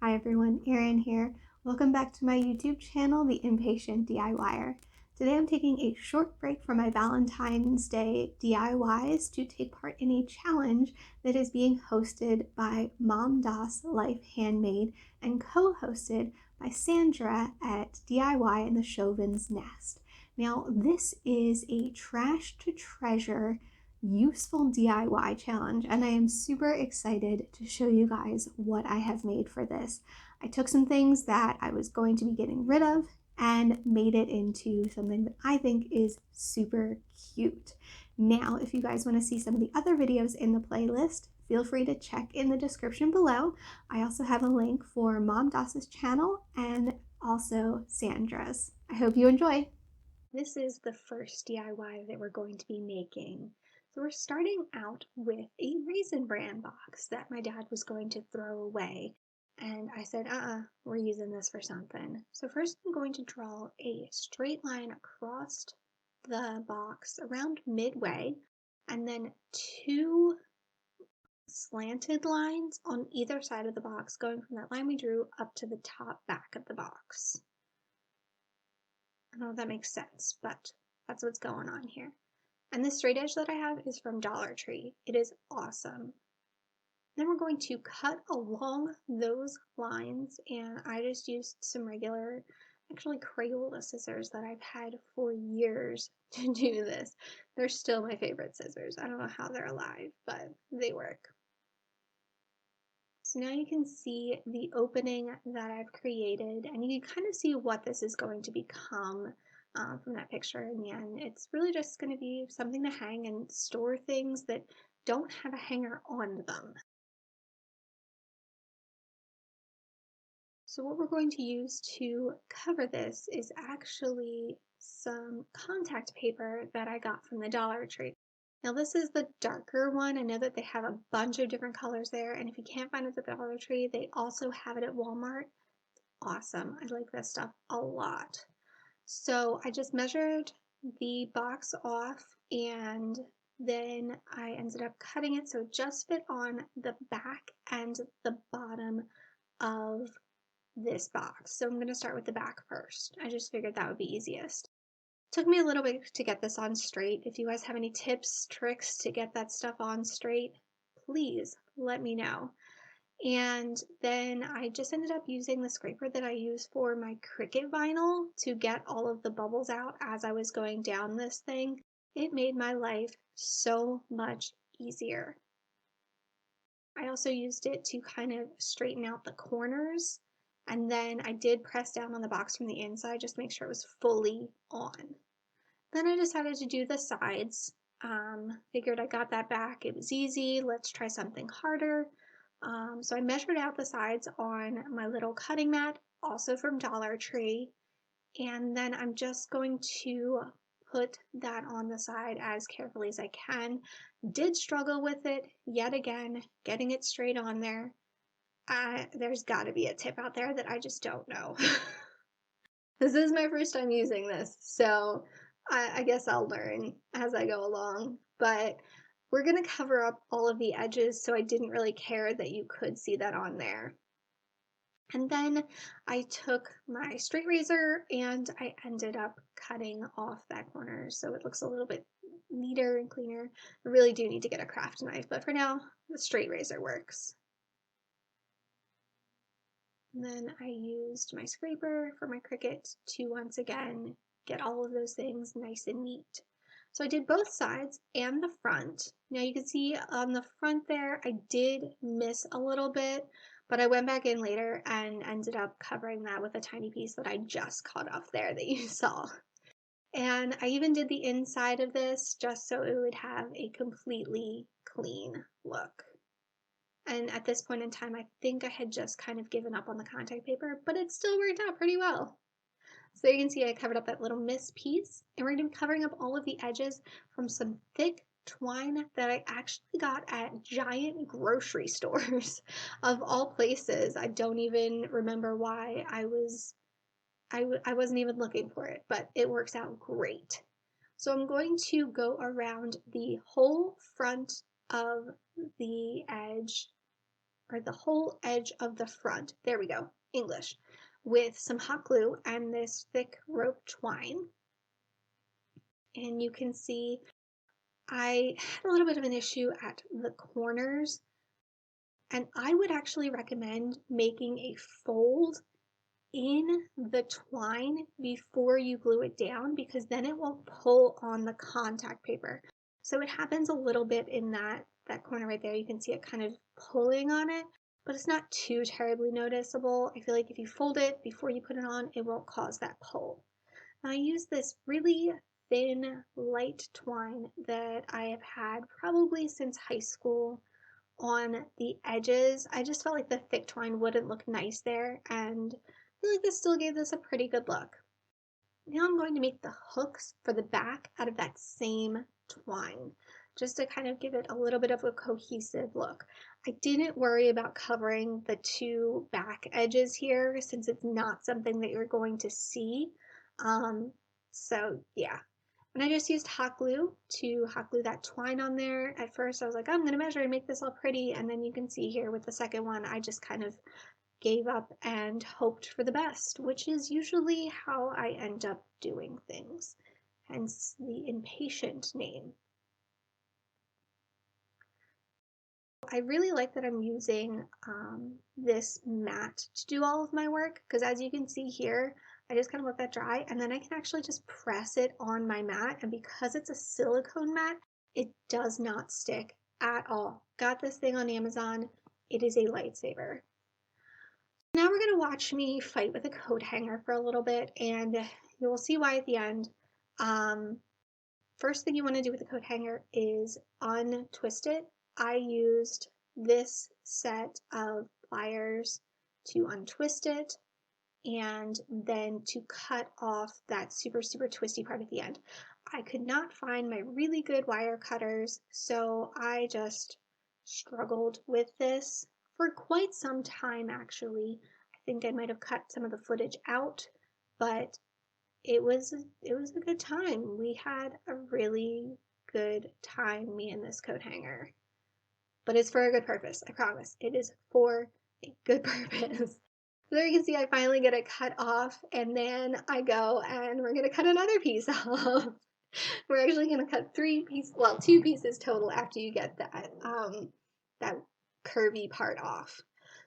Hi everyone, Erin here. Welcome back to my YouTube channel, The Impatient DIYer. Today I'm taking a short break from my Valentine's Day DIYs to take part in a challenge that is being hosted by Mom Das Life Handmade and co-hosted by Sandra at DIY in the Chauvin's Nest. Now this is a trash to treasure useful DIY challenge, and I am super excited to show you guys what I have made for this. I took some things that I was going to be getting rid of and made it into something that I think is super cute. Now, if you guys want to see some of the other videos in the playlist, feel free to check in the description below. I also have a link for Mom Das's channel and also Sandra's. I hope you enjoy. This is the first DIY that we're going to be making. So we're starting out with a Raisin Bran box that my dad was going to throw away. And I said, we're using this for something. So first I'm going to draw a straight line across the box around midway, and then two slanted lines on either side of the box going from that line we drew up to the top back of the box. I don't know if that makes sense, but that's what's going on here. And this straight edge that I have is from Dollar Tree. It is awesome. Then we're going to cut along those lines, and I just used some regular, actually Crayola scissors that I've had for years to do this. They're still my favorite scissors. I don't know how they're alive, but they work. So now you can see the opening that I've created, and you can kind of see what this is going to become from that picture in the end. It's really just going to be something to hang and store things that don't have a hanger on them. So what we're going to use to cover this is actually some contact paper that I got from the Dollar Tree. Now this is the darker one. I know that they have a bunch of different colors there, and if you can't find it at the Dollar Tree, they also have it at Walmart. Awesome. I like this stuff a lot. So I just measured the box off, and then I ended up cutting it so it just fit on the back and the bottom of this box. So I'm going to start with the back first. I just figured that would be easiest. Took me a little bit to get this on straight. If you guys have any tips, tricks to get that stuff on straight, please let me know. And then I just ended up using the scraper that I use for my Cricut vinyl to get all of the bubbles out as I was going down this thing. It made my life so much easier. I also used it to kind of straighten out the corners, and then I did press down on the box from the inside just to make sure it was fully on. Then I decided to do the sides. Figured I got that back. It was easy. Let's try something harder. So I measured out the sides on my little cutting mat, also from Dollar Tree, and then I'm just going to put that on the side as carefully as I can. Did struggle with it yet again, getting it straight on there. There's got to be a tip out there that I just don't know. This is my first time using this, so I guess I'll learn as I go along, but we're going to cover up all of the edges, so I didn't really care that you could see that on there. And then I took my straight razor and I ended up cutting off that corner so it looks a little bit neater and cleaner. I really do need to get a craft knife, but for now, the straight razor works. And then I used my scraper for my Cricut to once again get all of those things nice and neat. So I did both sides and the front. Now you can see on the front there, I did miss a little bit, but I went back in later and ended up covering that with a tiny piece that I just cut off there that you saw. And I even did the inside of this just so it would have a completely clean look. And at this point in time, I think I had just kind of given up on the contact paper, but it still worked out pretty well. So there you can see I covered up that little missed piece, and we're going to be covering up all of the edges from some thick twine that I actually got at giant grocery stores of all places. I don't even remember why I wasn't even looking for it, but it works out great. So I'm going to go around the whole front of the edge or the whole edge of the front. There we go, English, with some hot glue and this thick rope twine. And you can see I had a little bit of an issue at the corners, and I would actually recommend making a fold in the twine before you glue it down, because then it won't pull on the contact paper. So it happens a little bit in that corner right there. You can see it kind of pulling on it, but it's not too terribly noticeable. I feel like if you fold it before you put it on, it won't cause that pull. Now I use this really thin, light twine that I have had probably since high school on the edges. I just felt like the thick twine wouldn't look nice there, and I feel like this still gave this a pretty good look. Now I'm going to make the hooks for the back out of that same twine, just to kind of give it a little bit of a cohesive look. I didn't worry about covering the two back edges here since it's not something that you're going to see. So yeah. And I just used hot glue to hot glue that twine on there. At first I was like, I'm going to measure and make this all pretty. And then you can see here with the second one, I just kind of gave up and hoped for the best, which is usually how I end up doing things. Hence the Impatient name. I really like that I'm using this mat to do all of my work, because as you can see here, I just kind of let that dry and then I can actually just press it on my mat, and because it's a silicone mat, it does not stick at all. Got this thing on Amazon. It is a lifesaver. Now we're going to watch me fight with a coat hanger for a little bit, and you will see why at the end. First thing you want to do with the coat hanger is untwist it. I used this set of pliers to untwist it and then to cut off that super twisty part at the end. I could not find my really good wire cutters, so I just struggled with this for quite some time actually. I think I might have cut some of the footage out, but it was a good time. We had a really good time, me and this coat hanger. But it's for a good purpose, I promise. It is for a good purpose. So there you can see I finally get it cut off, and then I go and we're gonna cut another piece off. We're actually gonna cut two pieces total after you get that curvy part off.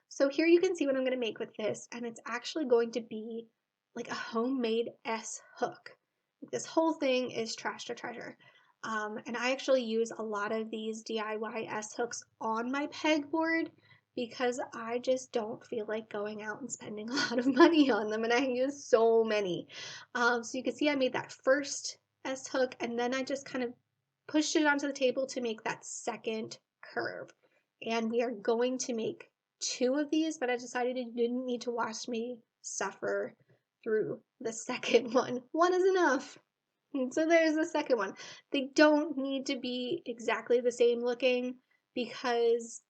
So here you can see what I'm gonna make with this, and it's actually going to be like a homemade S hook. This whole thing is trash to treasure. And I actually use a lot of these DIY S hooks on my pegboard because I just don't feel like going out and spending a lot of money on them, and I use so many. So you can see I made that first S hook, and then I just kind of pushed it onto the table to make that second curve. And we are going to make two of these, but I decided you didn't need to watch me suffer through the second one. One is enough. So there's the second one. They don't need to be exactly the same looking, because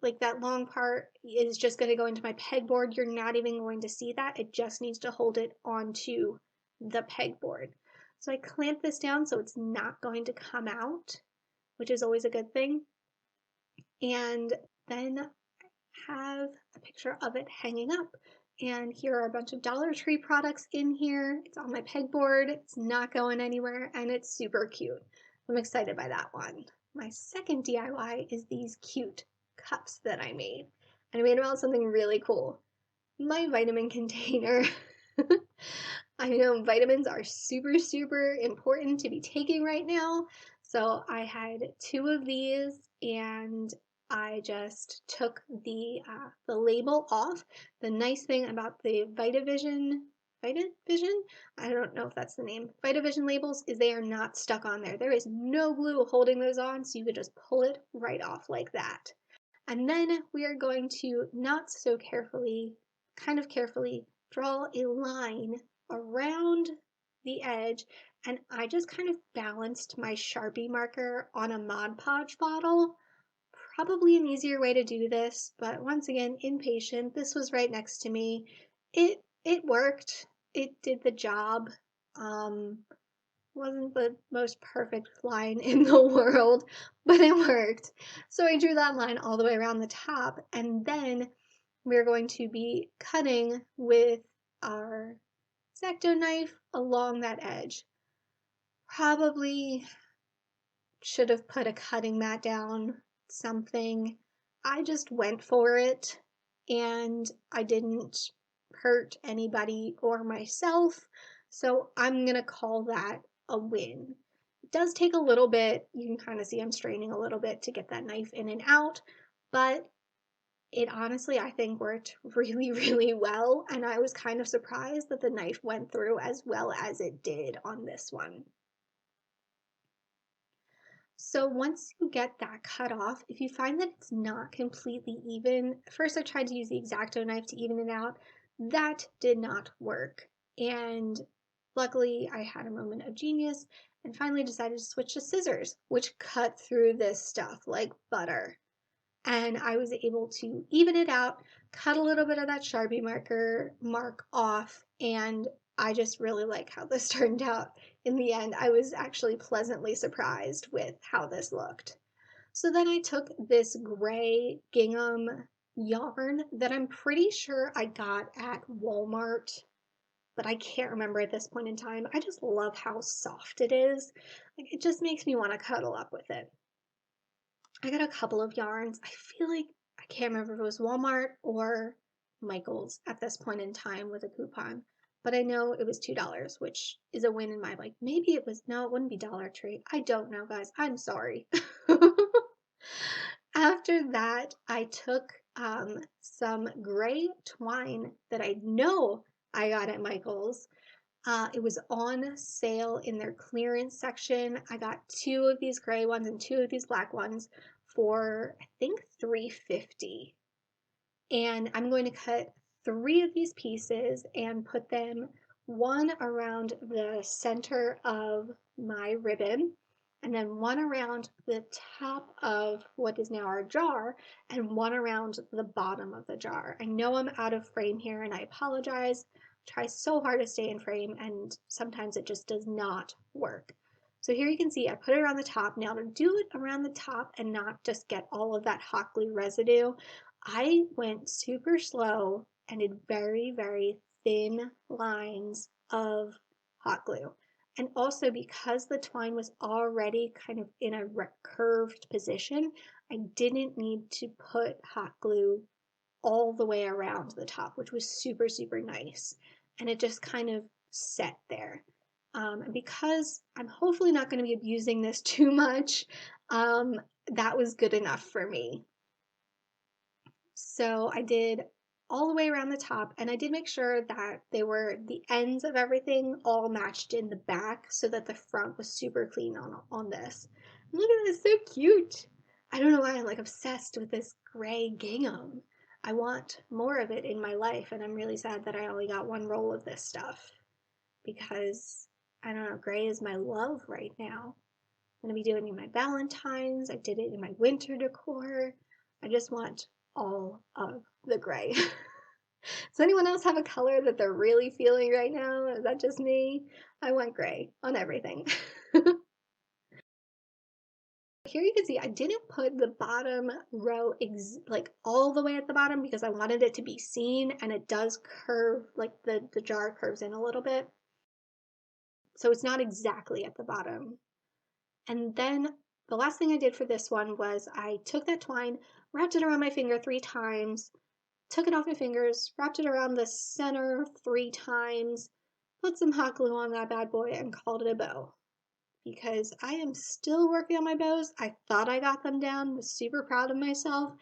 like that long part is just going to go into my pegboard. You're not even going to see that. It just needs to hold it onto the pegboard. So I clamp this down so it's not going to come out, which is always a good thing. And then have a picture of it hanging up. And here are a bunch of Dollar Tree products in here. It's on my pegboard. It's not going anywhere, and it's super cute. I'm excited by that one. My second DIY is these cute cups that I made. And I made them out of something really cool. My vitamin container. I know vitamins are super important to be taking right now. So I had two of these, and I just took the label off. The nice thing about the VitaVision, I don't know if that's the name, VitaVision labels, is they are not stuck on there. There is no glue holding those on, so you could just pull it right off like that. And then we are going to not so carefully, kind of carefully, draw a line around the edge, and I just kind of balanced my Sharpie marker on a Mod Podge bottle. Probably an easier way to do this, but once again, Impatient. This was right next to me. It worked. It did the job. Wasn't the most perfect line in the world, but it worked. So I drew that line all the way around the top, and then we're going to be cutting with our X-Acto knife along that edge. Probably should have put a cutting mat down, something. I just went for it, and I didn't hurt anybody or myself, so I'm gonna call that a win. It does take a little bit. You can kind of see I'm straining a little bit to get that knife in and out, but it honestly, I think, worked really, really well, and I was kind of surprised that the knife went through as well as it did on this one. So once you get that cut off, if you find that it's not completely even, first I tried to use the X-Acto knife to even it out. That did not work. And luckily I had a moment of genius and finally decided to switch to scissors, which cut through this stuff like butter. And I was able to even it out, cut a little bit of that Sharpie mark off, and I just really like how this turned out in the end. I was actually pleasantly surprised with how this looked. So then I took this gray gingham yarn that I'm pretty sure I got at Walmart, but I can't remember at this point in time. I just love how soft it is. Like, it just makes me want to cuddle up with it. I got a couple of yarns. I feel like I can't remember if it was Walmart or Michael's at this point in time with a coupon, but I know it was $2, which is a win in my life. Maybe it was, no, it wouldn't be Dollar Tree. I don't know, guys. I'm sorry. After that, I took some gray twine that I know I got at Michael's. It was on sale in their clearance section. I got 2 of these gray ones and 2 of these black ones for, I think, $3.50. And I'm going to cut 3 of these pieces and put them one around the center of my ribbon, and then one around the top of what is now our jar, and one around the bottom of the jar. I know I'm out of frame here, and I apologize. Try so hard to stay in frame, and sometimes it just does not work. So here you can see I put it around the top. Now to do it around the top and not just get all of that hot glue residue, I went super slow and did very, very thin lines of hot glue. And also because the twine was already kind of in a curved position, I didn't need to put hot glue all the way around the top, which was super, super nice. And it just kind of set there. And because I'm hopefully not going to be abusing this too much, that was good enough for me. So I did all the way around the top, and I did make sure that they were the ends of everything all matched in the back so that the front was super clean on this. And look at this, so cute. I don't know why I'm like obsessed with this gray gingham. I want more of it in my life, and I'm really sad that I only got 1 roll of this stuff because, I don't know, gray is my love right now. I'm going to be doing it in my Valentine's. I did it in my winter decor. I just want all of the gray. Does anyone else have a color that they're really feeling right now? Is that just me? I want gray on everything. Here you can see I didn't put the bottom row like all the way at the bottom because I wanted it to be seen, and it does curve, like the jar curves in a little bit. So it's not exactly at the bottom. And then the last thing I did for this one was I took that twine, wrapped it around my finger 3 times, took it off my fingers, wrapped it around the center 3 times, put some hot glue on that bad boy, and called it a bow. Because I am still working on my bows. I thought I got them down, was super proud of myself.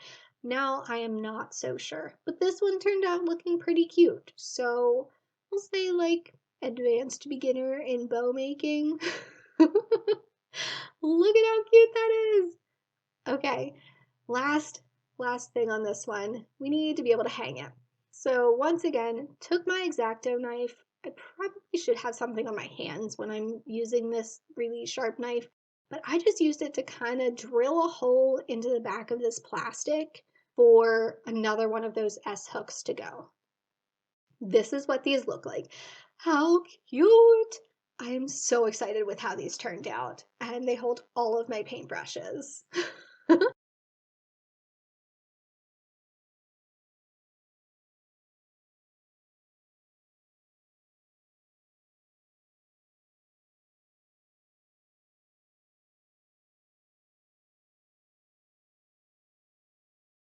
Now I am not so sure. But this one turned out looking pretty cute. So we'll say like advanced beginner in bow making. Look at how cute that is. Okay, last thing on this one. We need to be able to hang it. So once again, took my X-Acto knife. I probably should have something on my hands when I'm using this really sharp knife, but I just used it to kind of drill a hole into the back of this plastic for another one of those S hooks to go. This is what these look like. How cute! I am so excited with how these turned out, and they hold all of my paintbrushes.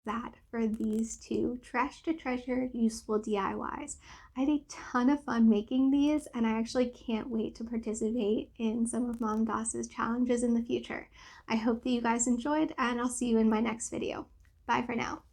That for these two trash to treasure useful DIYs. I had a ton of fun making these, and I actually can't wait to participate in some of Mom Doss's challenges in the future. I hope that you guys enjoyed, and I'll see you in my next video. Bye for now.